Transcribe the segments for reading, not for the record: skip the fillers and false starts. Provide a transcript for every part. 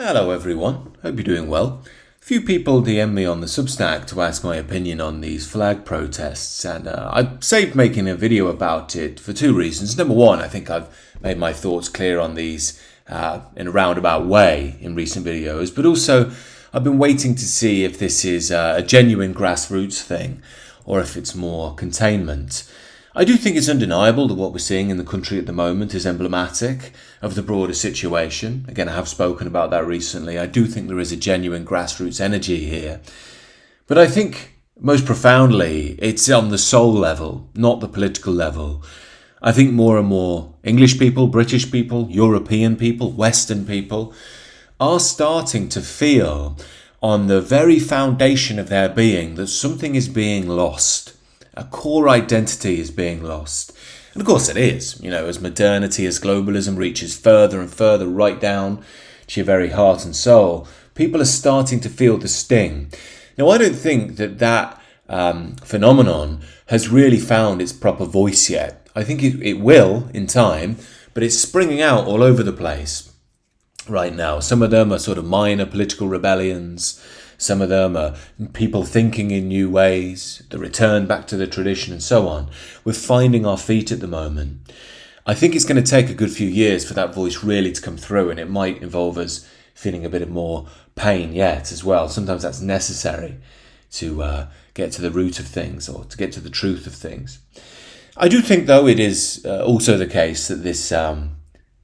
Hello everyone, hope you're doing well. A few people DM me on the Substack to ask my opinion on these flag protests, and I saved making a video about it for two reasons. Number one, I think I've made my thoughts clear on these in a roundabout way in recent videos, but also I've been waiting to see if this is a genuine grassroots thing or if it's more containment. I do think it's undeniable that what we're seeing in the country at the moment is emblematic of the broader situation. Again, I have spoken about that recently. I do think there is a genuine grassroots energy here. But I think most profoundly, it's on the soul level, not the political level. I think more and more English people, British people, European people, Western people are starting to feel on the very foundation of their being that something is being lost. A core identity is being lost. And of course it is, as modernity, as globalism reaches further and further right down to your very heart and soul, people are starting to feel the sting. Now, I don't think that phenomenon has really found its proper voice yet. I think it will in time, but it's springing out all over the place right now. Some of them are sort of minor political rebellions. Some of them are people thinking in new ways, the return back to the tradition and so on. We're finding our feet at the moment. I think it's going to take a good few years for that voice really to come through, and it might involve us feeling a bit of more pain yet as well. Sometimes that's necessary to get to the root of things or to get to the truth of things. I do think, though, it is also the case that this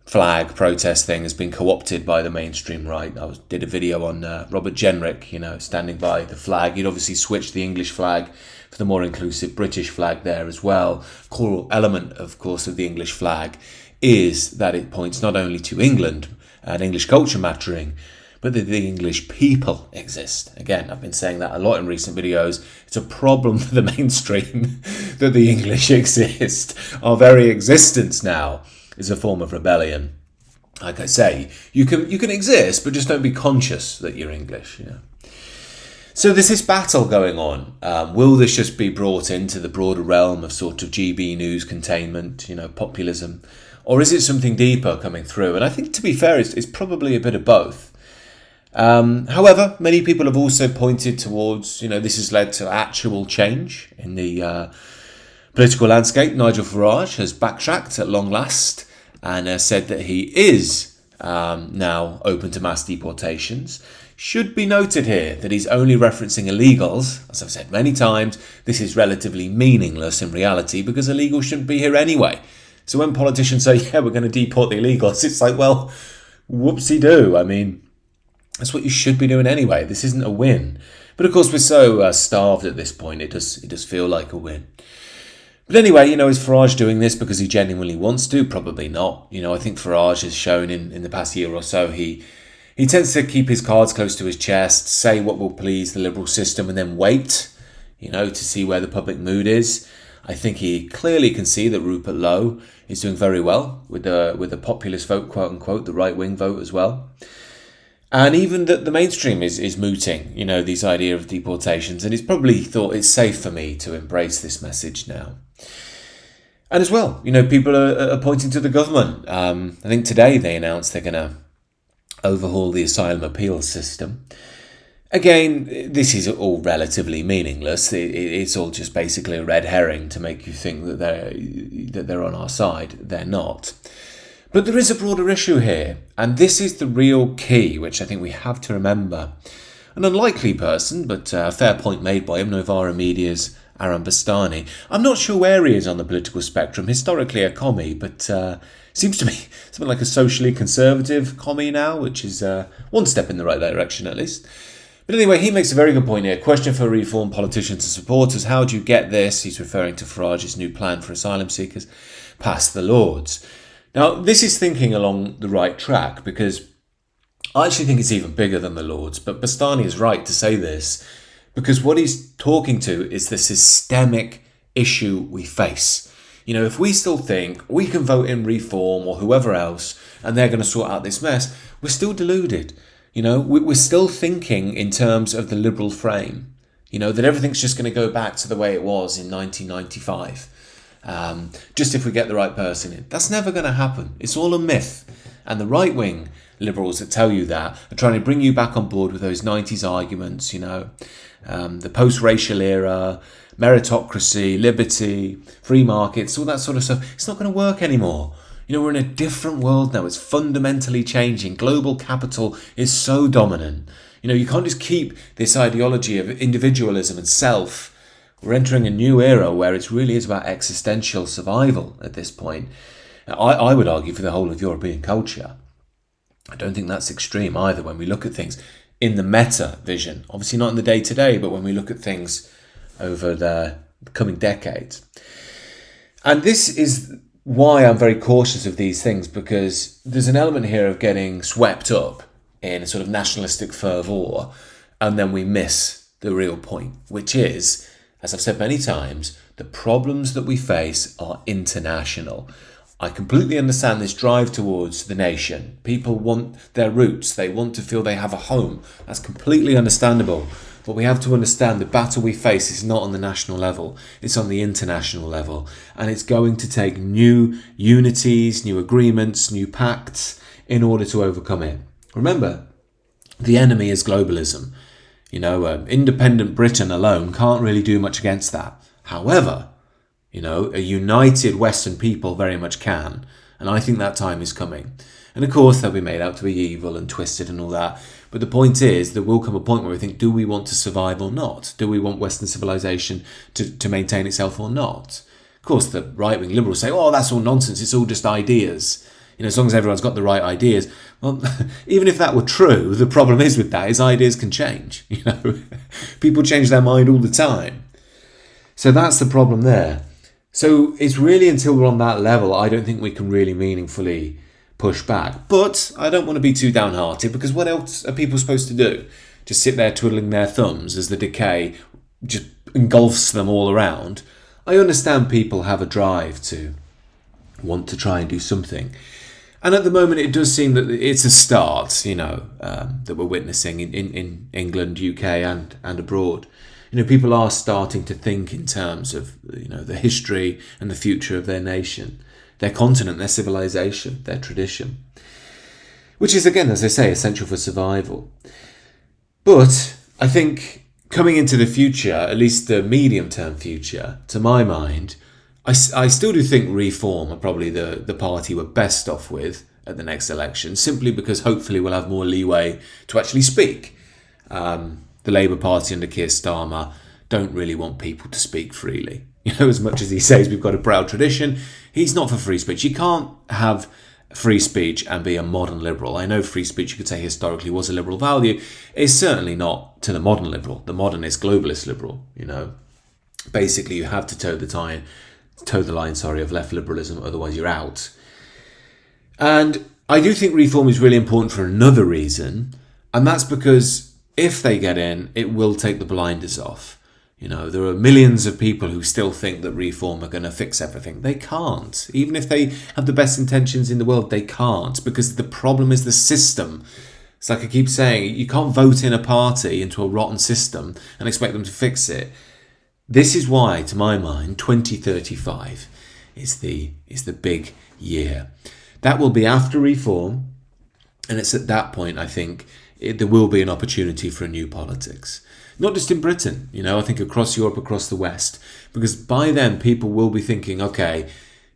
flag protest thing has been co-opted by the mainstream right. I did a video on Robert Jenrick, standing by the flag. He'd obviously switched the English flag for the more inclusive British flag there as well. Core element, of course, of the English flag is that it points not only to England and English culture mattering, but that the English people exist. Again, I've been saying that a lot in recent videos. It's a problem for the mainstream that the English exist. Our very existence now is a form of rebellion. Like I say, you can exist, but just don't be conscious that you're English. So there's this battle going on. Will this just be brought into the broader realm of sort of GB news containment, populism, or is it something deeper coming through? And I think, to be fair, it's probably a bit of both. However, many people have also pointed towards, this has led to actual change in the political landscape. Nigel Farage has backtracked at long last and said that he is now open to mass deportations. Should be noted here that he's only referencing illegals. As I've said many times, this is relatively meaningless in reality because illegals shouldn't be here anyway. So when politicians say, yeah, we're going to deport the illegals, it's like, well, whoopsie-doo. I mean, that's what you should be doing anyway. This isn't a win. But of course, we're so starved at this point, it does feel like a win. But anyway, is Farage doing this because he genuinely wants to? Probably not. I think Farage has shown in the past year or so, he tends to keep his cards close to his chest, say what will please the liberal system, and then wait, to see where the public mood is. I think he clearly can see that Rupert Lowe is doing very well with the populist vote, quote unquote, the right-wing vote as well. And even the mainstream is mooting, this idea of deportations, and he's probably thought it's safe for me to embrace this message now. And as well, people are pointing to the government. I think today they announced they're going to overhaul the asylum appeals system. Again, this is all relatively meaningless. It's all just basically a red herring to make you think that they're on our side. They're not. But there is a broader issue here, and this is the real key, which I think we have to remember. An unlikely person, but a fair point made by him, Novara Media's Aaron Bastani. I'm not sure where he is on the political spectrum, historically a commie, but seems to be something like a socially conservative commie now, which is one step in the right direction at least. But anyway, he makes a very good point here. Question for reform politicians and supporters. How do you get this? He's referring to Farage's new plan for asylum seekers past the Lords. Now, this is thinking along the right track because I actually think it's even bigger than the Lords. But Bastani is right to say this because what he's talking to is the systemic issue we face. If we still think we can vote in reform or whoever else and they're going to sort out this mess, we're still deluded. We're still thinking in terms of the liberal frame, that everything's just going to go back to the way it was in 1995. Just if we get the right person in. That's never going to happen. It's all a myth. And the right wing liberals that tell you that are trying to bring you back on board with those 90s arguments, the post-racial era, meritocracy, liberty, free markets, all that sort of stuff. It's not going to work anymore. We're in a different world now. It's fundamentally changing. Global capital is so dominant. You can't just keep this ideology of individualism and self. We're entering a new era where it really is about existential survival at this point. I would argue for the whole of European culture. I don't think that's extreme either when we look at things in the meta vision. Obviously not in the day-to-day, but when we look at things over the coming decades. And this is why I'm very cautious of these things, because there's an element here of getting swept up in a sort of nationalistic fervour, and then we miss the real point, which is, as I've said many times, the problems that we face are international. I completely understand this drive towards the nation. People want their roots. They want to feel they have a home. That's completely understandable. But we have to understand the battle we face is not on the national level. It's on the international level. And it's going to take new unities, new agreements, new pacts in order to overcome it. Remember, the enemy is globalism. Independent Britain alone can't really do much against that. However, a united Western people very much can. And I think that time is coming. And of course, they'll be made out to be evil and twisted and all that. But the point is, there will come a point where we think, do we want to survive or not? Do we want Western civilization to maintain itself or not? Of course, the right-wing liberals say, oh, that's all nonsense. It's all just ideas. As long as everyone's got the right ideas. Well, even if that were true, the problem is with that is ideas can change. People change their mind all the time. So that's the problem there. So it's really until we're on that level, I don't think we can really meaningfully push back. But I don't want to be too downhearted, because what else are people supposed to do? Just sit there twiddling their thumbs as the decay just engulfs them all around? I understand people have a drive to want to try and do something. And at the moment, it does seem that it's a start, that we're witnessing in England, UK and abroad. People are starting to think in terms of, the history and the future of their nation, their continent, their civilization, their tradition, which is, again, as I say, essential for survival. But I think coming into the future, at least the medium-term future, to my mind, I still do think Reform are probably the party we're best off with at the next election, simply because hopefully we'll have more leeway to actually speak. The Labour Party under Keir Starmer don't really want people to speak freely. As much as he says we've got a proud tradition, he's not for free speech. You can't have free speech and be a modern liberal. I know free speech, you could say historically, was a liberal value. It's certainly not to the modern liberal. The modern is globalist liberal, Basically, you have to toe the line of left liberalism, otherwise you're out. And I do think Reform is really important for another reason, and that's because if they get in, it will take the blinders off. There are millions of people who still think that Reform are going to fix everything. They can't. Even if they have the best intentions in the world, they can't, because the problem is the system. It's like I keep saying, you can't vote in a party into a rotten system and expect them to fix it. This is why, to my mind, 2035 is the big year. That will be after Reform, and it's at that point, I think, there will be an opportunity for a new politics. Not just in Britain, I think across Europe, across the West, because by then people will be thinking, okay,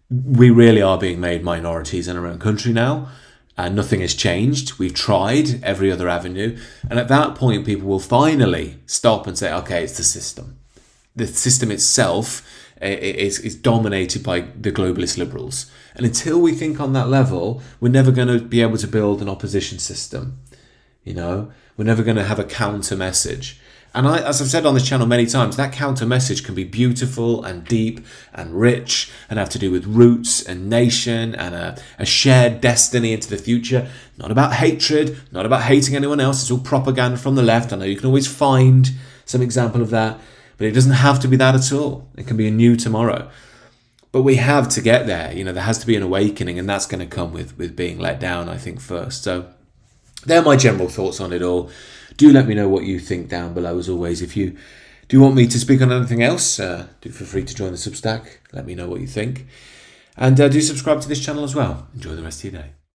we really are being made minorities in our own country now, and nothing has changed. We've tried every other avenue, and at that point people will finally stop and say, okay, it's the system. The system itself is dominated by the globalist liberals. And until we think on that level, we're never going to be able to build an opposition system. We're never going to have a counter message. And as I've said on this channel many times, that counter message can be beautiful and deep and rich and have to do with roots and nation and a shared destiny into the future. Not about hatred, not about hating anyone else. It's all propaganda from the left. I know you can always find some example of that, but it doesn't have to be that at all. It can be a new tomorrow. But we have to get there. There has to be an awakening, and that's going to come with being let down, I think, first. So they're my general thoughts on it all. Do let me know what you think down below, as always. If you do want me to speak on anything else, do feel free to join the Substack. Let me know what you think. And do subscribe to this channel as well. Enjoy the rest of your day.